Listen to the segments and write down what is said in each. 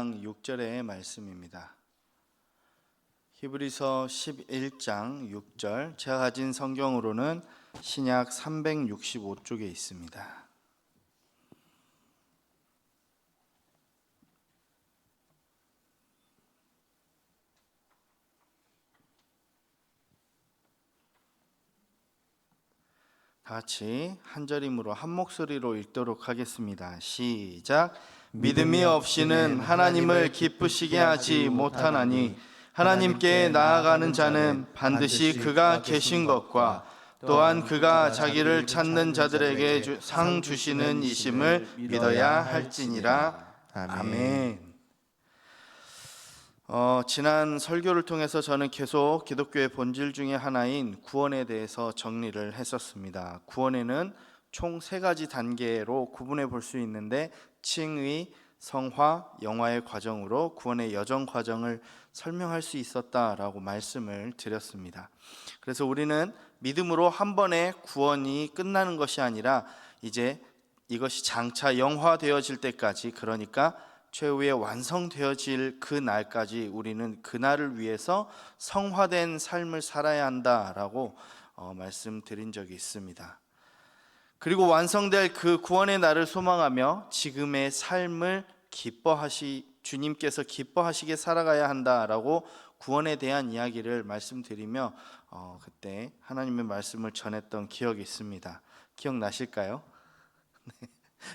6절의 말씀입니다. 히브리서 11장 6절, 제가 가진 성경으로는 신약 365쪽에 있습니다. 다 같이 한 절임으로 한 목소리로 읽도록 하겠습니다. 시작. 믿음이 없이는 하나님을 기쁘시게 하지 못하나니 하나님께 나아가는 자는 반드시 그가 계신 것과 또한 그가 자기를 찾는 자들에게 상 주시는 이심을 믿어야 할지니라. 아멘. 지난 설교를 통해서 저는 계속 기독교의 본질 중에 하나인 구원에 대해서 정리를 했었습니다. 구원에는 총 3가지 단계로 구분해 볼 수 있는데, 칭의, 성화, 영화의 과정으로 구원의 여정 과정을 설명할 수 있었다라고 말씀을 드렸습니다. 그래서 우리는 믿음으로 한 번에 구원이 끝나는 것이 아니라 이제 이것이 장차 영화되어질 때까지, 그러니까 최후에 완성되어질 그 날까지 우리는 그날을 위해서 성화된 삶을 살아야 한다라고 말씀드린 적이 있습니다. 그리고 완성될 그 구원의 날을 소망하며 지금의 삶을 주님께서 기뻐하시게 살아가야 한다라고 구원에 대한 이야기를 말씀드리며 그때 하나님의 말씀을 전했던 기억이 있습니다. 기억나실까요? 네.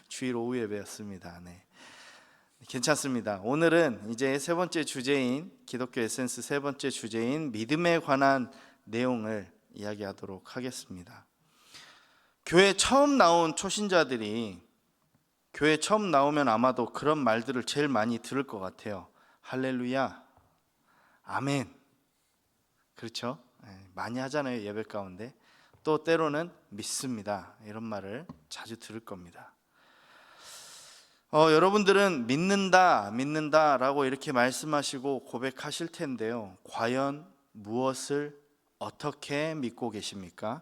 주일 오후 예배였습니다. 네. 괜찮습니다. 오늘은 이제 세 번째 주제인, 기독교 에센스 세 번째 주제인 믿음에 관한 내용을 이야기하도록 하겠습니다. 교회 처음 나온 초신자들이 교회 처음 나오면 아마도 그런 말들을 제일 많이 들을 것 같아요. 할렐루야, 아멘. 그렇죠? 많이 하잖아요, 예배 가운데. 또 때로는 믿습니다, 이런 말을 자주 들을 겁니다. 여러분들은 믿는다라고 이렇게 말씀하시고 고백하실 텐데요, 과연 무엇을 어떻게 믿고 계십니까?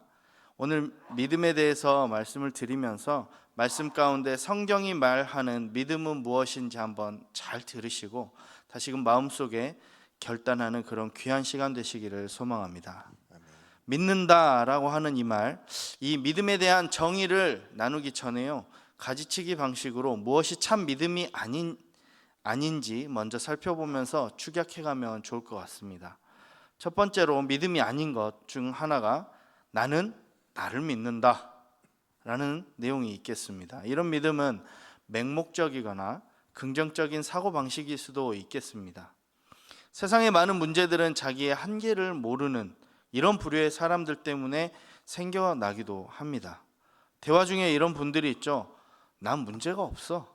오늘 믿음에 대해서 말씀을 드리면서 말씀 가운데 성경이 말하는 믿음은 무엇인지 한번 잘 들으시고 다시금 마음속에 결단하는 그런 귀한 시간 되시기를 소망합니다. 믿는다라고 하는 이 말, 이 믿음에 대한 정의를 나누기 전에요, 가지치기 방식으로 무엇이 참 믿음이 아닌지 먼저 살펴보면서 축약해가면 좋을 것 같습니다. 첫 번째로 믿음이 아닌 것 중 하나가 나는 나를 믿는다 라는 내용이 있겠습니다. 이런 믿음은 맹목적이거나 긍정적인 사고방식일 수도 있겠습니다. 세상의 많은 문제들은 자기의 한계를 모르는 이런 부류의 사람들 때문에 생겨나기도 합니다. 대화 중에 이런 분들이 있죠. 난 문제가 없어.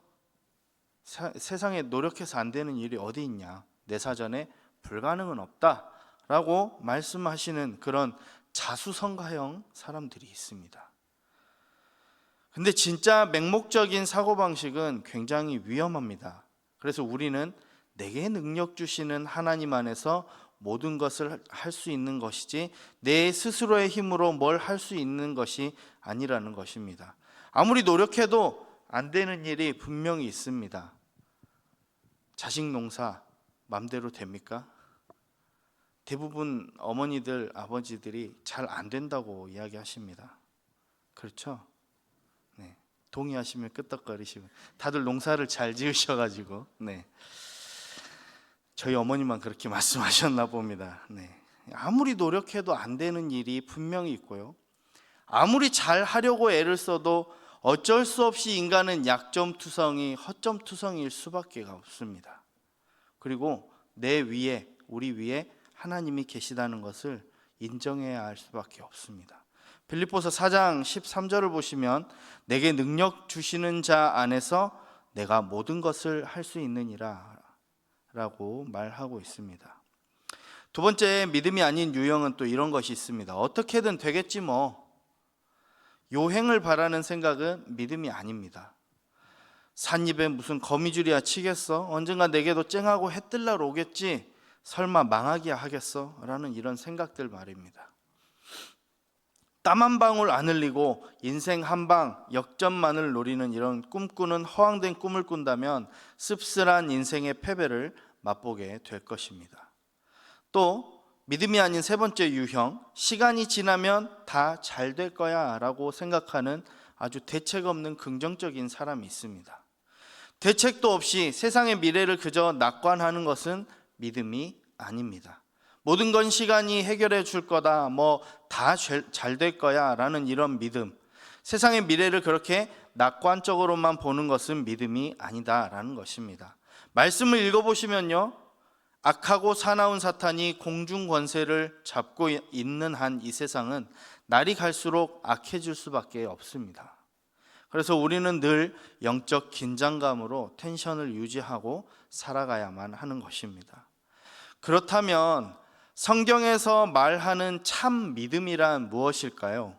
세상에 노력해서 안 되는 일이 어디 있냐. 내 사전에 불가능은 없다 라고 말씀하시는 그런 자수성가형 사람들이 있습니다. 근데 진짜 맹목적인 사고방식은 굉장히 위험합니다. 그래서 우리는 내게 능력 주시는 하나님 안에서 모든 것을 할 수 있는 것이지 내 스스로의 힘으로 뭘 할 수 있는 것이 아니라는 것입니다. 아무리 노력해도 안 되는 일이 분명히 있습니다. 자식 농사 맘대로 됩니까? 대부분 어머니들, 아버지들이 잘 안 된다고 이야기하십니다. 그렇죠? 네. 동의하시면 끄떡거리시고, 다들 농사를 잘 지으셔가지고, 네. 저희 어머니만 그렇게 말씀하셨나 봅니다. 네. 아무리 노력해도 안 되는 일이 분명히 있고요, 아무리 잘 하려고 애를 써도 어쩔 수 없이 인간은 약점투성이, 허점투성이일 수밖에 없습니다. 그리고 내 위에, 우리 위에 하나님이 계시다는 것을 인정해야 할 수밖에 없습니다. 빌립보서 4장 13절을 보시면 내게 능력 주시는 자 안에서 내가 모든 것을 할 수 있느니라 라고 말하고 있습니다. 두 번째 믿음이 아닌 유형은 또 이런 것이 있습니다. 어떻게든 되겠지 뭐. 요행을 바라는 생각은 믿음이 아닙니다. 삿입에 무슨 거미줄이야 치겠어? 언젠가 내게도 쨍하고 해 뜰 날 오겠지? 설마 망하기야 하겠어? 라는 이런 생각들 말입니다. 땀 한 방울 안 흘리고 인생 한 방 역전만을 노리는 이런 꿈꾸는 허황된 꿈을 꾼다면 씁쓸한 인생의 패배를 맛보게 될 것입니다. 또 믿음이 아닌 세 번째 유형, 시간이 지나면 다 잘 될 거야 라고 생각하는 아주 대책 없는 긍정적인 사람이 있습니다. 대책도 없이 세상의 미래를 그저 낙관하는 것은 믿음이 아닙니다. 모든 건 시간이 해결해 줄 거다, 다 잘 될 거야 라는 이런 믿음, 세상의 미래를 그렇게 낙관적으로만 보는 것은 믿음이 아니다 라는 것입니다. 말씀을 읽어보시면요, 악하고 사나운 사탄이 공중 권세를 잡고 있는 한 이 세상은 날이 갈수록 악해질 수밖에 없습니다. 그래서 우리는 늘 영적 긴장감으로 텐션을 유지하고 살아가야만 하는 것입니다. 그렇다면 성경에서 말하는 참 믿음이란 무엇일까요?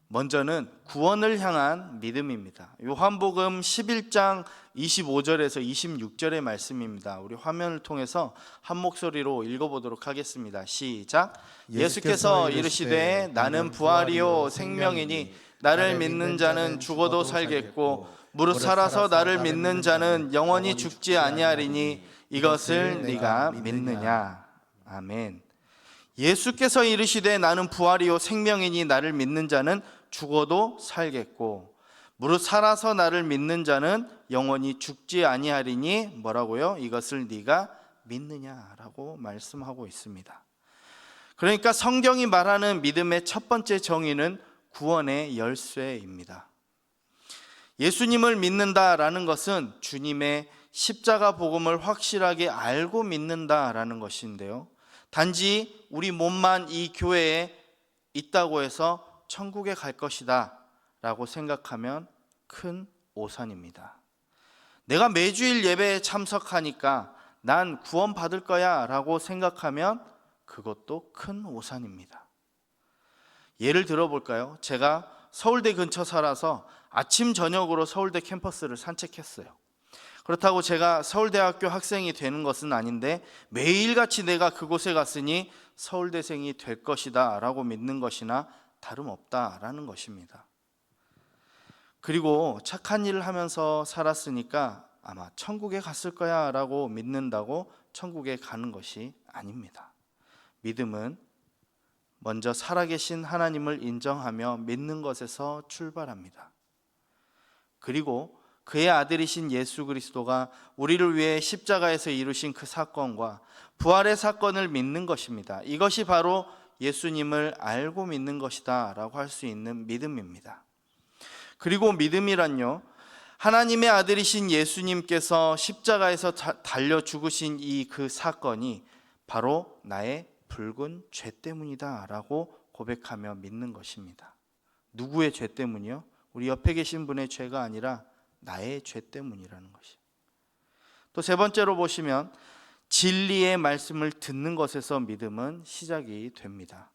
먼저는 구원을 향한 믿음입니다. 요한복음 11장 25절에서 26절의 말씀입니다. 우리 화면을 통해서 한 목소리로 읽어보도록 하겠습니다. 시작. 예수께서 이르시되 나는 부활이요 생명이니 나를 믿는 자는 죽어도 살겠고 무릇 살아서 나를 믿는 자는 영원히 죽지 아니하리니 이것을 네가 믿느냐. 아멘. 예수께서 이르시되 나는 부활이요 생명이니 나를 믿는 자는 죽어도 살겠고 무릇 살아서 나를 믿는 자는 영원히 죽지 아니하리니 뭐라고요? 이것을 네가 믿느냐라고 말씀하고 있습니다. 그러니까 성경이 말하는 믿음의 첫 번째 정의는 구원의 열쇠입니다. 예수님을 믿는다라는 것은 주님의 십자가 복음을 확실하게 알고 믿는다라는 것인데요, 단지 우리 몸만 이 교회에 있다고 해서 천국에 갈 것이다 라고 생각하면 큰 오산입니다. 내가 매주일 예배에 참석하니까 난 구원 받을 거야 라고 생각하면 그것도 큰 오산입니다. 예를 들어볼까요? 제가 서울대 근처 살아서 아침 저녁으로 서울대 캠퍼스를 산책했어요. 그렇다고 제가 서울대학교 학생이 되는 것은 아닌데 매일같이 내가 그곳에 갔으니 서울대생이 될 것이다 라고 믿는 것이나 다름없다라는 것입니다. 그리고 착한 일을 하면서 살았으니까 아마 천국에 갔을 거야 라고 믿는다고 천국에 가는 것이 아닙니다. 믿음은 먼저 살아계신 하나님을 인정하며 믿는 것에서 출발합니다. 그리고 그의 아들이신 예수 그리스도가 우리를 위해 십자가에서 이루신 그 사건과 부활의 사건을 믿는 것입니다. 이것이 바로 예수님을 알고 믿는 것이다 라고 할 수 있는 믿음입니다. 그리고 믿음이란요, 하나님의 아들이신 예수님께서 십자가에서 달려 죽으신 이 그 사건이 바로 나의 붉은 죄 때문이다 라고 고백하며 믿는 것입니다. 누구의 죄 때문이요? 우리 옆에 계신 분의 죄가 아니라 나의 죄 때문이라는 것이. 또 세 번째로 보시면 진리의 말씀을 듣는 것에서 믿음은 시작이 됩니다.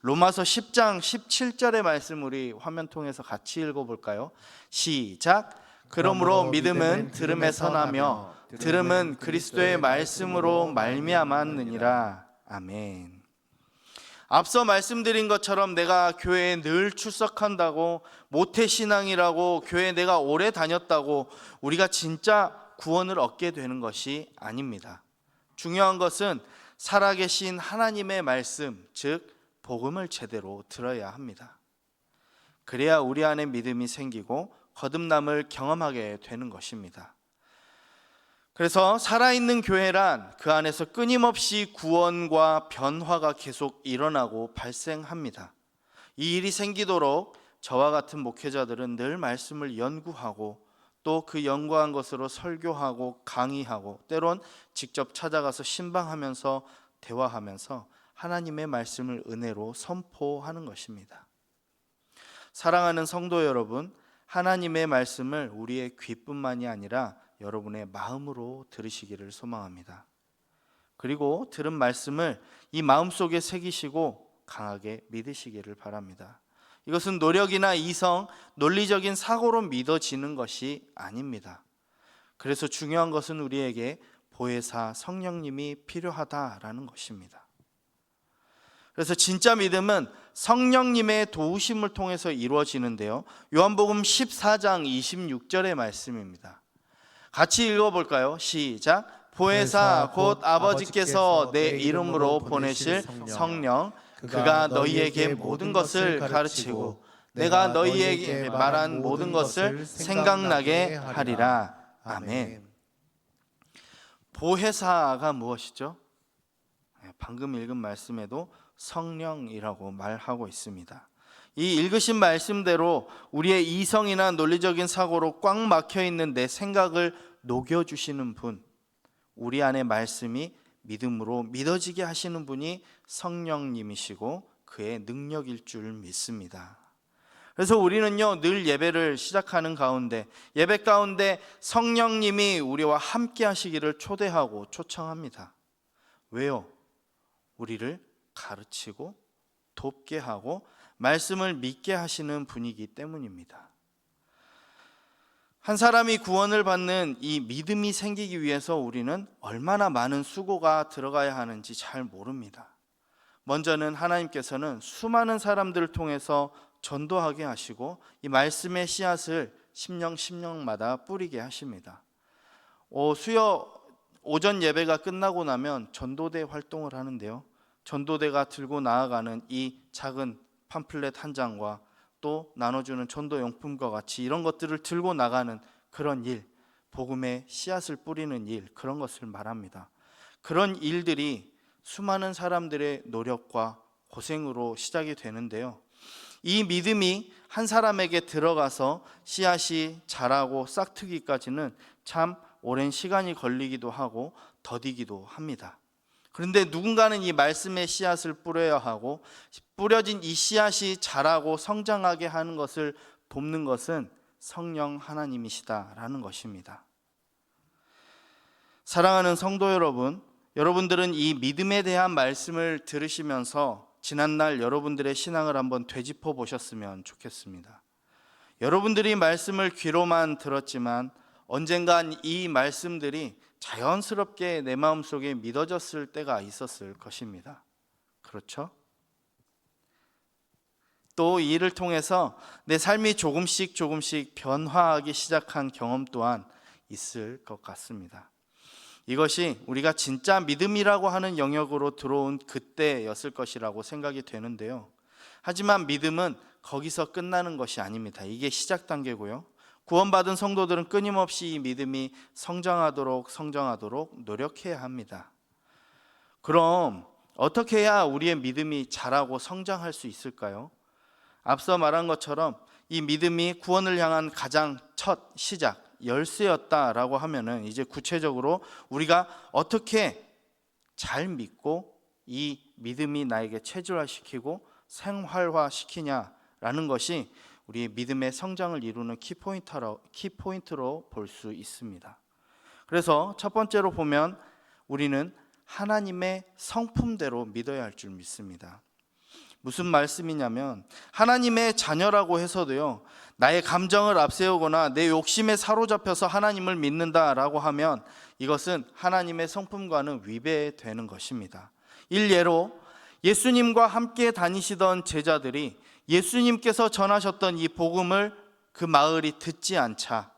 로마서 10장 17절의 말씀 우리 화면 통해서 같이 읽어볼까요? 시작. 그러므로 믿음은 들음에서 나며 들음은 그리스도의 말씀으로 말미암았느니라. 아멘. 앞서 말씀드린 것처럼 내가 교회에 늘 출석한다고, 모태신앙이라고, 교회에 내가 오래 다녔다고 우리가 진짜 구원을 얻게 되는 것이 아닙니다. 중요한 것은 살아계신 하나님의 말씀, 즉 복음을 제대로 들어야 합니다. 그래야 우리 안에 믿음이 생기고 거듭남을 경험하게 되는 것입니다. 그래서 살아있는 교회란 그 안에서 끊임없이 구원과 변화가 계속 일어나고 발생합니다. 이 일이 생기도록 저와 같은 목회자들은 늘 말씀을 연구하고 또 그 연구한 것으로 설교하고 강의하고 때론 직접 찾아가서 신방하면서 대화하면서 하나님의 말씀을 은혜로 선포하는 것입니다. 사랑하는 성도 여러분, 하나님의 말씀을 우리의 귀뿐만이 아니라 여러분의 마음으로 들으시기를 소망합니다. 그리고 들은 말씀을 이 마음속에 새기시고 강하게 믿으시기를 바랍니다. 이것은 노력이나 이성, 논리적인 사고로 믿어지는 것이 아닙니다. 그래서 중요한 것은 우리에게 보혜사 성령님이 필요하다라는 것입니다. 그래서 진짜 믿음은 성령님의 도우심을 통해서 이루어지는데요. 요한복음 14장 26절의 말씀입니다. 같이 읽어볼까요? 시작. 보혜사 곧 아버지께서 내 이름으로 보내실 성령, 그가 너희에게 모든 것을 가르치고 내가 너희에게 말한 모든 것을 생각나게 하리라. 아멘. 보혜사가 무엇이죠? 방금 읽은 말씀에도 성령이라고 말하고 있습니다. 이 읽으신 말씀대로 우리의 이성이나 논리적인 사고로 꽉 막혀 있는 내 생각을 녹여주시는 분, 우리 안에 말씀이 믿음으로 믿어지게 하시는 분이 성령님이시고 그의 능력일 줄 믿습니다. 그래서 우리는요, 늘 예배를 시작하는 가운데, 예배 가운데 성령님이 우리와 함께 하시기를 초대하고 초청합니다. 왜요? 우리를 가르치고 돕게 하고 말씀을 믿게 하시는 분이기 때문입니다. 한 사람이 구원을 받는 이 믿음이 생기기 위해서 우리는 얼마나 많은 수고가 들어가야 하는지 잘 모릅니다. 먼저는 하나님께서는 수많은 사람들을 통해서 전도하게 하시고 이 말씀의 씨앗을 심령마다 뿌리게 하십니다. 오전 예배가 끝나고 나면 전도대 활동을 하는데요, 전도대가 들고 나아가는 이 작은 팜플렛 한 장과 또 나눠주는 전도용품과 같이 이런 것들을 들고 나가는 그런 일, 복음의 씨앗을 뿌리는 일, 그런 것을 말합니다. 그런 일들이 수많은 사람들의 노력과 고생으로 시작이 되는데요, 이 믿음이 한 사람에게 들어가서 씨앗이 자라고 싹트기까지는 참 오랜 시간이 걸리기도 하고 더디기도 합니다. 그런데 누군가는 이 말씀의 씨앗을 뿌려야 하고, 뿌려진 이 씨앗이 자라고 성장하게 하는 것을 돕는 것은 성령 하나님이시다라는 것입니다. 사랑하는 성도 여러분, 여러분들은 이 믿음에 대한 말씀을 들으시면서 지난날 여러분들의 신앙을 한번 되짚어 보셨으면 좋겠습니다. 여러분들이 말씀을 귀로만 들었지만 언젠간 이 말씀들이 자연스럽게 내 마음속에 믿어졌을 때가 있었을 것입니다. 그렇죠? 또 이 일을 통해서 내 삶이 조금씩 변화하기 시작한 경험 또한 있을 것 같습니다. 이것이 우리가 진짜 믿음이라고 하는 영역으로 들어온 그때였을 것이라고 생각이 되는데요, 하지만 믿음은 거기서 끝나는 것이 아닙니다. 이게 시작 단계고요, 구원받은 성도들은 끊임없이 이 믿음이 성장하도록 노력해야 합니다. 그럼 어떻게 해야 우리의 믿음이 자라고 성장할 수 있을까요? 앞서 말한 것처럼 이 믿음이 구원을 향한 가장 첫 시작, 열쇠였다라고 하면은 이제 구체적으로 우리가 어떻게 잘 믿고 이 믿음이 나에게 체질화시키고 생활화시키냐라는 것이 우리의 믿음의 성장을 이루는 키포인트로 볼 수 있습니다. 그래서 첫 번째로 보면 우리는 하나님의 성품대로 믿어야 할 줄 믿습니다. 무슨 말씀이냐면, 하나님의 자녀라고 해서도요, 나의 감정을 앞세우거나 내 욕심에 사로잡혀서 하나님을 믿는다라고 하면 이것은 하나님의 성품과는 위배되는 것입니다. 일례로 예수님과 함께 다니시던 제자들이 예수님께서 전하셨던 이 복음을 그 마을이 듣지 않자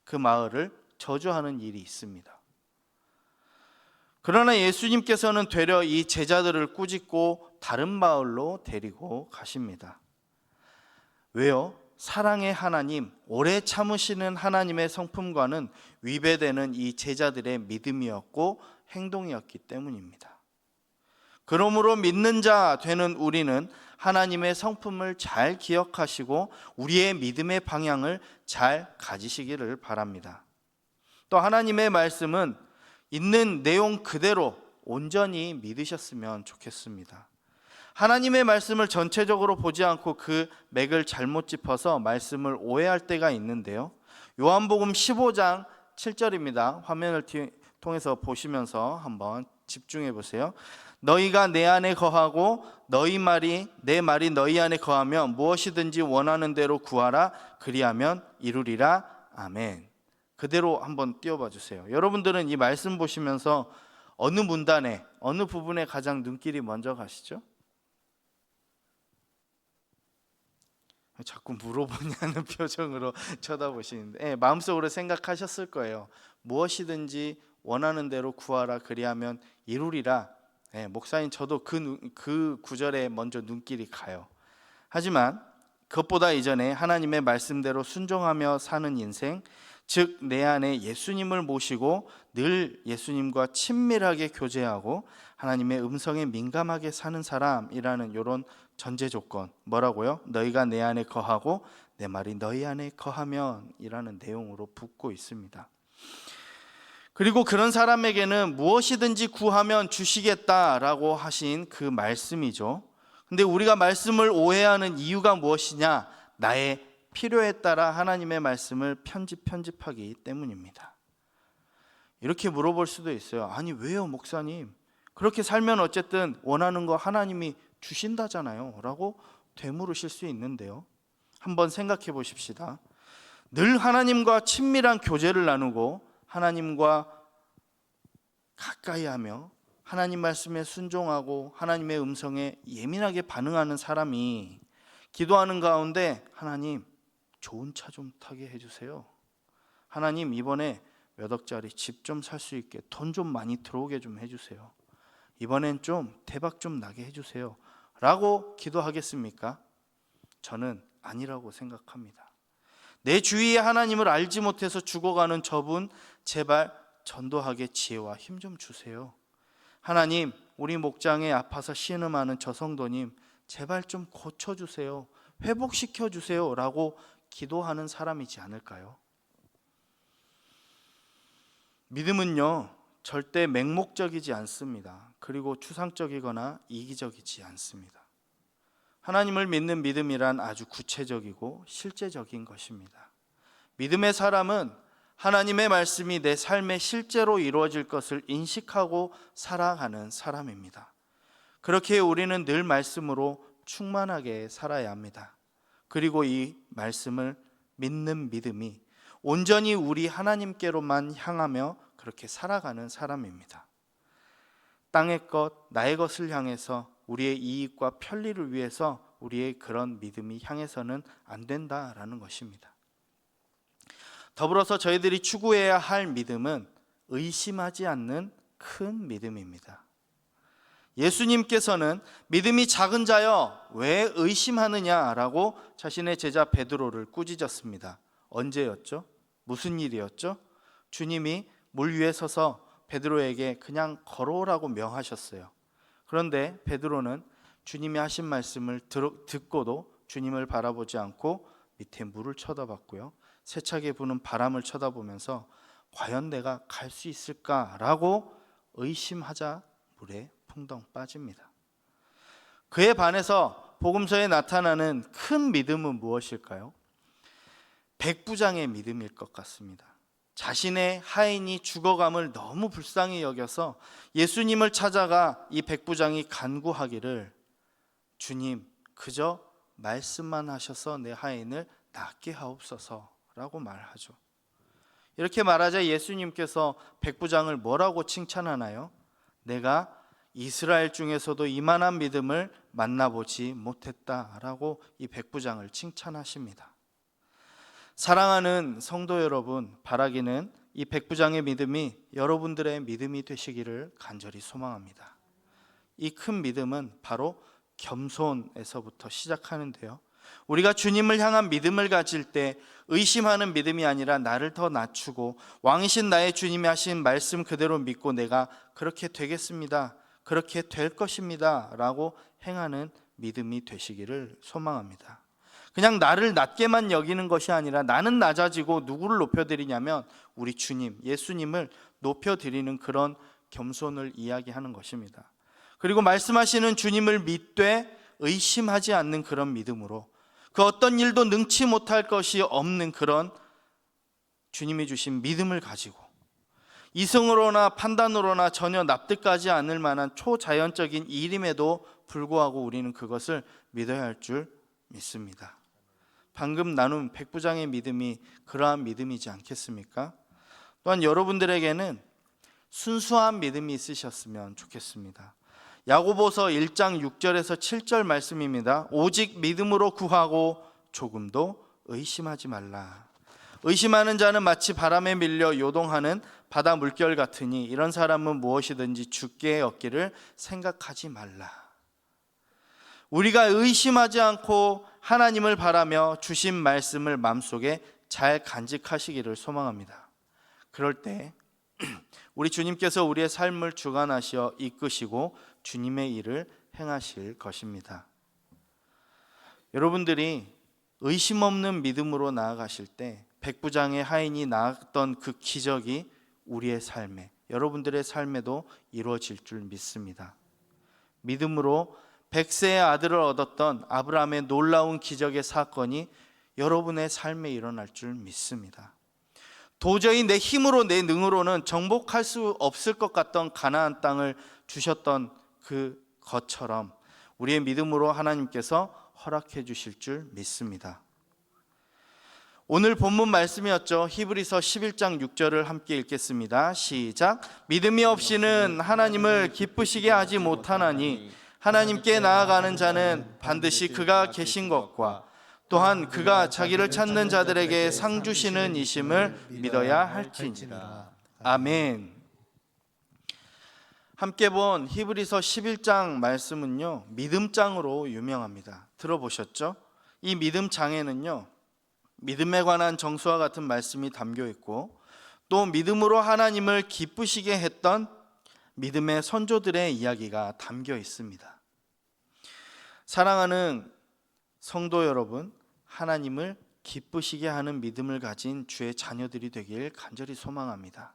그 마을을 저주하는 일이 있습니다. 그러나 예수님께서는 되려 이 제자들을 꾸짖고 다른 마을로 데리고 가십니다. 왜요? 사랑의 하나님, 오래 참으시는 하나님의 성품과는 위배되는 이 제자들의 믿음이었고 행동이었기 때문입니다. 그러므로 믿는 자 되는 우리는 하나님의 성품을 잘 기억하시고 우리의 믿음의 방향을 잘 가지시기를 바랍니다. 또 하나님의 말씀은 있는 내용 그대로 온전히 믿으셨으면 좋겠습니다. 하나님의 말씀을 전체적으로 보지 않고 그 맥을 잘못 짚어서 말씀을 오해할 때가 있는데요, 요한복음 15장 7절입니다. 화면을 통해서 보시면서 한번 집중해 보세요. 너희가 내 안에 거하고 내 말이 너희 안에 거하면 무엇이든지 원하는 대로 구하라, 그리하면 이루리라. 아멘. 그대로 한번 띄워봐 주세요. 여러분들은 이 말씀 보시면서 어느 문단에, 어느 부분에 가장 눈길이 먼저 가시죠? 자꾸 물어보냐는 표정으로 쳐다보시는데 마음속으로 생각하셨을 거예요. 무엇이든지 원하는 대로 구하라 그리하면 이루리라. 목사님 저도 그 구절에 먼저 눈길이 가요. 하지만 그것보다 이전에 하나님의 말씀대로 순종하며 사는 인생, 즉 내 안에 예수님을 모시고 늘 예수님과 친밀하게 교제하고 하나님의 음성에 민감하게 사는 사람이라는 이런 전제 조건, 뭐라고요? 너희가 내 안에 거하고 내 말이 너희 안에 거하면 이라는 내용으로 붙고 있습니다. 그리고 그런 사람에게는 무엇이든지 구하면 주시겠다라고 하신 그 말씀이죠. 근데 우리가 말씀을 오해하는 이유가 무엇이냐? 나의 필요에 따라 하나님의 말씀을 편집하기 때문입니다. 이렇게 물어볼 수도 있어요. 아니 왜요 목사님? 그렇게 살면 어쨌든 원하는 거 하나님이 주신다잖아요 라고 되물으실 수 있는데요, 한번 생각해 보십시다. 늘 하나님과 친밀한 교제를 나누고 하나님과 가까이 하며 하나님 말씀에 순종하고 하나님의 음성에 예민하게 반응하는 사람이 기도하는 가운데 하나님 좋은 차 좀 타게 해주세요, 하나님 이번에 몇 억짜리 집 좀 살 수 있게 돈 좀 많이 들어오게 좀 해주세요, 이번엔 좀 대박 좀 나게 해주세요 라고 기도하겠습니까? 저는 아니라고 생각합니다. 내 주위에 하나님을 알지 못해서 죽어가는 저분 제발 전도하게 지혜와 힘 좀 주세요, 하나님 우리 목장에 아파서 신음하는 저 성도님 제발 좀 고쳐주세요, 회복시켜주세요 라고 기도하는 사람이지 않을까요? 믿음은요 절대 맹목적이지 않습니다. 그리고 추상적이거나 이기적이지 않습니다. 하나님을 믿는 믿음이란 아주 구체적이고 실제적인 것입니다. 믿음의 사람은 하나님의 말씀이 내 삶에 실제로 이루어질 것을 인식하고 살아가는 사람입니다. 그렇게 우리는 늘 말씀으로 충만하게 살아야 합니다. 그리고 이 말씀을 믿는 믿음이 온전히 우리 하나님께로만 향하며 그렇게 살아가는 사람입니다. 땅의 것, 나의 것을 향해서 우리의 이익과 편리를 위해서 우리의 그런 믿음이 향해서는 안 된다라는 것입니다. 더불어서 저희들이 추구해야 할 믿음은 의심하지 않는 큰 믿음입니다. 예수님께서는 믿음이 작은 자여 왜 의심하느냐라고 자신의 제자 베드로를 꾸짖었습니다. 언제였죠? 무슨 일이었죠? 주님이 물 위에 서서 베드로에게 그냥 걸어오라고 명하셨어요. 그런데 베드로는 주님이 하신 말씀을 듣고도 주님을 바라보지 않고 밑에 물을 쳐다봤고요, 세차게 부는 바람을 쳐다보면서 과연 내가 갈 수 있을까라고 의심하자 물에 풍덩 빠집니다. 그에 반해서 복음서에 나타나는 큰 믿음은 무엇일까요? 백부장의 믿음일 것 같습니다. 자신의 하인이 죽어감을 너무 불쌍히 여겨서 예수님을 찾아가 이 백부장이 간구하기를 주님 그저 말씀만 하셔서 내 하인을 낫게 하옵소서 라고 말하죠. 이렇게 말하자 예수님께서 백부장을 뭐라고 칭찬하나요? 내가 이스라엘 중에서도 이만한 믿음을 만나보지 못했다라고 이 백부장을 칭찬하십니다. 사랑하는 성도 여러분, 바라기는 이 백부장의 믿음이 여러분들의 믿음이 되시기를 간절히 소망합니다. 이 큰 믿음은 바로 겸손에서부터 시작하는데요, 우리가 주님을 향한 믿음을 가질 때 의심하는 믿음이 아니라 나를 더 낮추고 왕이신 나의 주님이 하신 말씀 그대로 믿고 내가 그렇게 되겠습니다, 그렇게 될 것입니다 라고 행하는 믿음이 되시기를 소망합니다. 그냥 나를 낮게만 여기는 것이 아니라 나는 낮아지고 누구를 높여드리냐면 우리 주님, 예수님을 높여드리는 그런 겸손을 이야기하는 것입니다. 그리고 말씀하시는 주님을 믿되 의심하지 않는 그런 믿음으로 그 어떤 일도 능치 못할 것이 없는 그런 주님이 주신 믿음을 가지고 이성으로나 판단으로나 전혀 납득하지 않을 만한 초자연적인 일임에도 불구하고 우리는 그것을 믿어야 할 줄 믿습니다. 방금 나눈 백부장의 믿음이 그러한 믿음이지 않겠습니까? 또한 여러분들에게는 순수한 믿음이 있으셨으면 좋겠습니다. 야고보서 1장 6절에서 7절 말씀입니다. 오직 믿음으로 구하고 조금도 의심하지 말라. 의심하는 자는 마치 바람에 밀려 요동하는 바다 물결 같으니 이런 사람은 무엇이든지 주께 얻기를 생각하지 말라. 우리가 의심하지 않고 하나님을 바라며 주신 말씀을 마음속에 잘 간직하시기를 소망합니다. 그럴 때 우리 주님께서 우리의 삶을 주관하시어 이끄시고 주님의 일을 행하실 것입니다. 여러분들이 의심 없는 믿음으로 나아가실 때 백부장의 하인이 나았던 그 기적이 우리의 삶에, 여러분들의 삶에도 이루어질 줄 믿습니다. 믿음으로 100세의 아들을 얻었던 아브라함의 놀라운 기적의 사건이 여러분의 삶에 일어날 줄 믿습니다. 도저히 내 힘으로 내 능으로는 정복할 수 없을 것 같던 가나안 땅을 주셨던 그 것처럼 우리의 믿음으로 하나님께서 허락해 주실 줄 믿습니다. 오늘 본문 말씀이었죠. 히브리서 11장 6절을 함께 읽겠습니다. 시작. 믿음이 없이는 하나님을 기쁘시게 하지 못하나니 하나님께 나아가는 자는 반드시 그가 계신 것과 또한 그가 자기를 찾는 자들에게 상 주시는 이심을 믿어야 할지니라. 아멘. 함께 본 히브리서 11장 말씀은요, 믿음장으로 유명합니다. 들어보셨죠? 이 믿음장에는요, 믿음에 관한 정수와 같은 말씀이 담겨 있고 또 믿음으로 하나님을 기쁘시게 했던 믿음의 선조들의 이야기가 담겨 있습니다. 사랑하는 성도 여러분, 하나님을 기쁘시게 하는 믿음을 가진 주의 자녀들이 되길 간절히 소망합니다.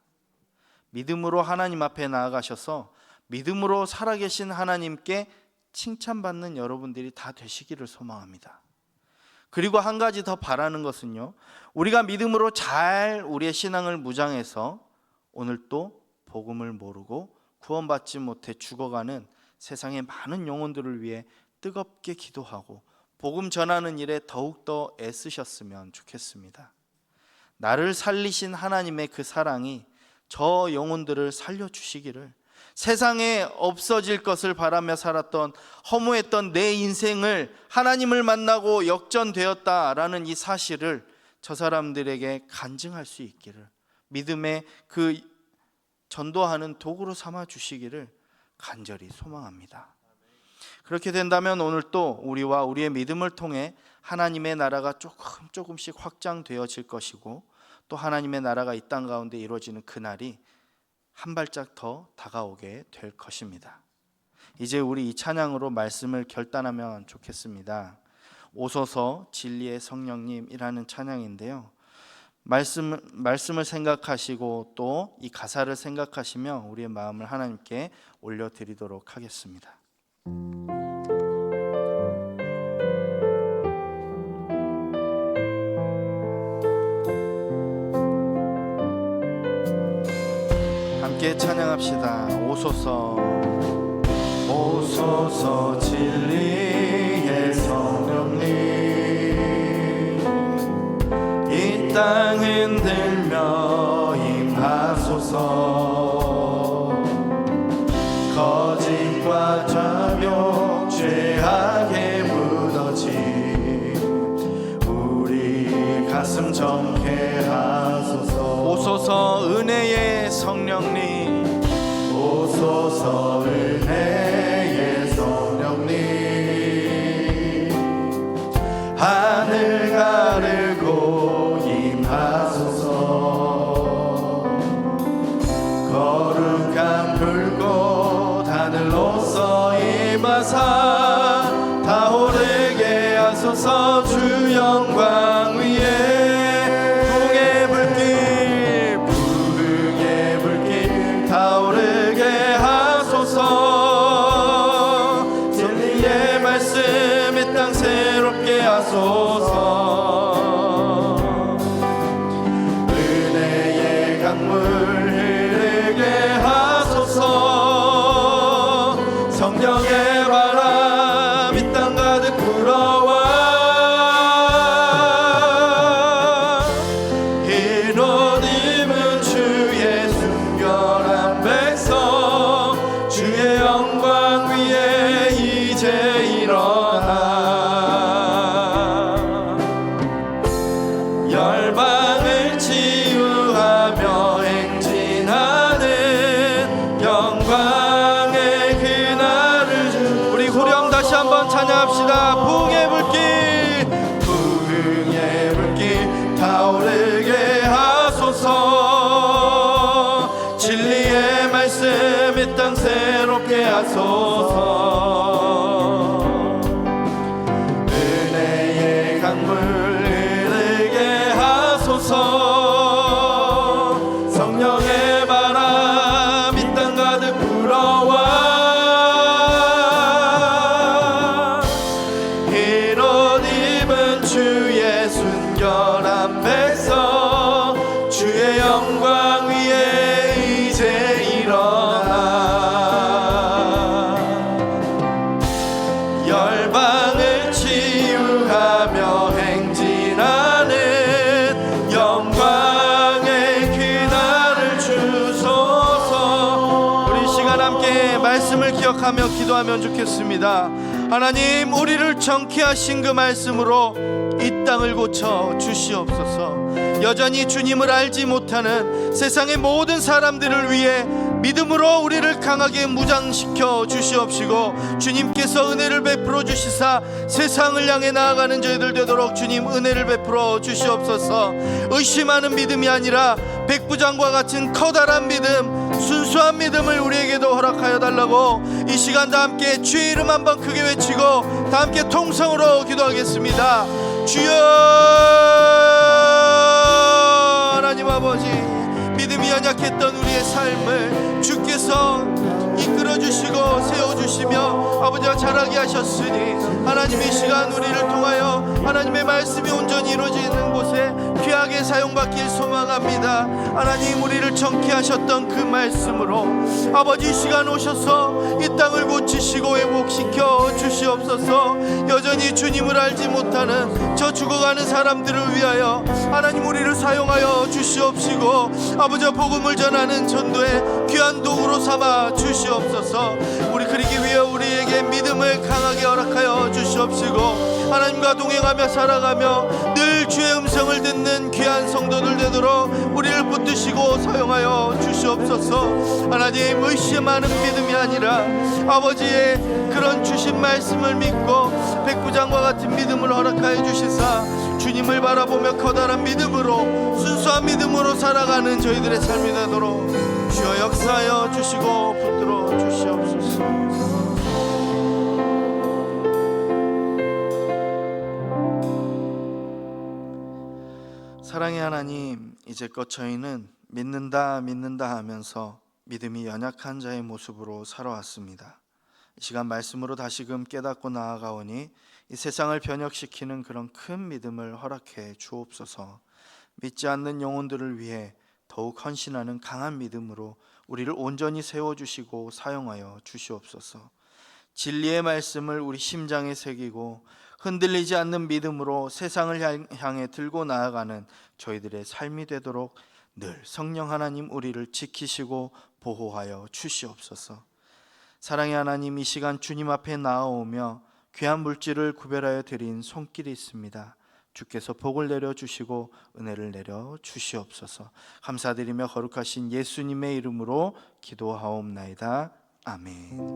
믿음으로 하나님 앞에 나아가셔서 믿음으로 살아계신 하나님께 칭찬받는 여러분들이 다 되시기를 소망합니다. 그리고 한 가지 더 바라는 것은요, 우리가 믿음으로 잘 우리의 신앙을 무장해서 오늘 또 복음을 모르고 구원받지 못해 죽어가는 세상의 많은 영혼들을 위해 뜨겁게 기도하고 복음 전하는 일에 더욱더 애쓰셨으면 좋겠습니다. 나를 살리신 하나님의 그 사랑이 저 영혼들을 살려주시기를, 세상에 없어질 것을 바라며 살았던 허무했던 내 인생을 하나님을 만나고 역전되었다라는 이 사실을 저 사람들에게 간증할 수 있기를, 믿음의 그 전도하는 도구로 삼아 주시기를 간절히 소망합니다. 그렇게 된다면 오늘 또 우리와 우리의 믿음을 통해 하나님의 나라가 조금씩 확장되어질 것이고 또 하나님의 나라가 이 땅 가운데 이루어지는 그날이 한 발짝 더 다가오게 될 것입니다. 이제 우리 이 찬양으로 말씀을 결단하면 좋겠습니다. 오소서 진리의 성령님이라는 찬양인데요, 말씀을 생각하시고 또 이 가사를 생각하시며 우리의 마음을 하나님께 올려드리도록 하겠습니다. 함께 찬양합시다. 오소서 오소서 진리의 성령님, 이 땅 흔들며 임하소서. 거짓과 좌명 죄악에 묻어진 우리 가슴 정케 하소서. 오소서 은혜의 성령님, 오소서 은혜의 성령님, 하늘 가르고 임하소서. 거룩한 불꽃 하늘로서 임하사 타오르게 하소서. 주 영광 위에 하소서. 은혜의 강물 흐르게 하소서. 성령의 바람 이 땅 가득 불어와 흰옷 입은 주의 순결한 백성, 주의 영광 위에 이제 일어나 영광의 그날을 우리 후렴 다시 한번 찬양합시다. 부흥의 불길 타오르게 하소서. 진리의 말씀 이 땅 새롭게 하소서. 은혜의 강물 흐르게 하소서. 성령의 바람 이 땅 가득 불어와. 흰옷 입은 주의 순결한 백성, 주의 영광 위에 이제 일어나. 열방을 치유하며 행진하는 영광의 그날을 주소서. 우리 시간 함께 말씀을 기억하며 기도하면 좋겠습니다. 하나님, 우리를 정케 하신 그 말씀으로 이 땅을 고쳐 주시옵소서. 여전히 주님을 알지 못하는 세상의 모든 사람들을 위해 믿음으로 우리를 강하게 무장시켜 주시옵시고, 주님께서 은혜를 베풀어 주시사 세상을 향해 나아가는 저희들 되도록 주님 은혜를 베풀어 주시옵소서. 의심하는 믿음이 아니라 백부장과 같은 커다란 믿음, 순수한 믿음을 우리에게도 허락하여 달라고 이 시간 다 함께 주의 이름 한번 크게 외치고 다 함께 통성으로 기도하겠습니다. 주여, 하나님 아버지, 믿음이 연약했던 우리의 삶을 주께서 이끌어주시고 세워주시며 아버지와 자라게 하셨으니, 하나님 이 시간 우리를 통하여 하나님의 말씀이 온전히 이루어지는 곳에 귀하게 사용받길 소망합니다. 하나님, 우리를 정케 하셨던 그 말씀으로 아버지 이 시간 오셔서 이 땅을 고치시고 회복시켜 주시옵소서. 여전히 주님을 알지 못하는 저 죽어가는 사람들을 위하여 하나님 우리를 사용하여 주시옵시고, 아버지와 복음을 전하는 전도의 귀한 도구로 삼아 주시옵소서. 우리 그러기 위해 우리에게 믿음을 강하게 허락하여 주시옵시고, 하나님과 동행하며 살아가며 늘 주의 음성을 듣는 귀한 성도들 되도록 우리를 붙드시고 사용하여 주시옵소서. 하나님, 의심하는 믿음이 아니라 아버지의 그런 주신 말씀을 믿고 백부장과 같은 믿음을 허락하여 주시사 주님을 바라보며 커다란 믿음으로, 순수한 믿음으로 살아가는 저희들의 삶이 되도록 주여 역사하여 주시고 붙들어 주시옵소서. 사랑의 하나님, 이제껏 저희는 믿는다 하면서 믿음이 연약한 자의 모습으로 살아왔습니다. 이 시간 말씀으로 다시금 깨닫고 나아가오니 이 세상을 변혁시키는 그런 큰 믿음을 허락해 주옵소서. 믿지 않는 영혼들을 위해 더욱 헌신하는 강한 믿음으로 우리를 온전히 세워주시고 사용하여 주시옵소서. 진리의 말씀을 우리 심장에 새기고 흔들리지 않는 믿음으로 세상을 향해 들고 나아가는 저희들의 삶이 되도록 늘 성령 하나님 우리를 지키시고 보호하여 주시옵소서. 사랑의 하나님, 이 시간 주님 앞에 나아오며 귀한 물질을 구별하여 드린 손길이 있습니다. 주께서 복을 내려주시고 은혜를 내려 주시옵소서. 감사드리며 거룩하신 예수님의 이름으로 기도하옵나이다. 아멘.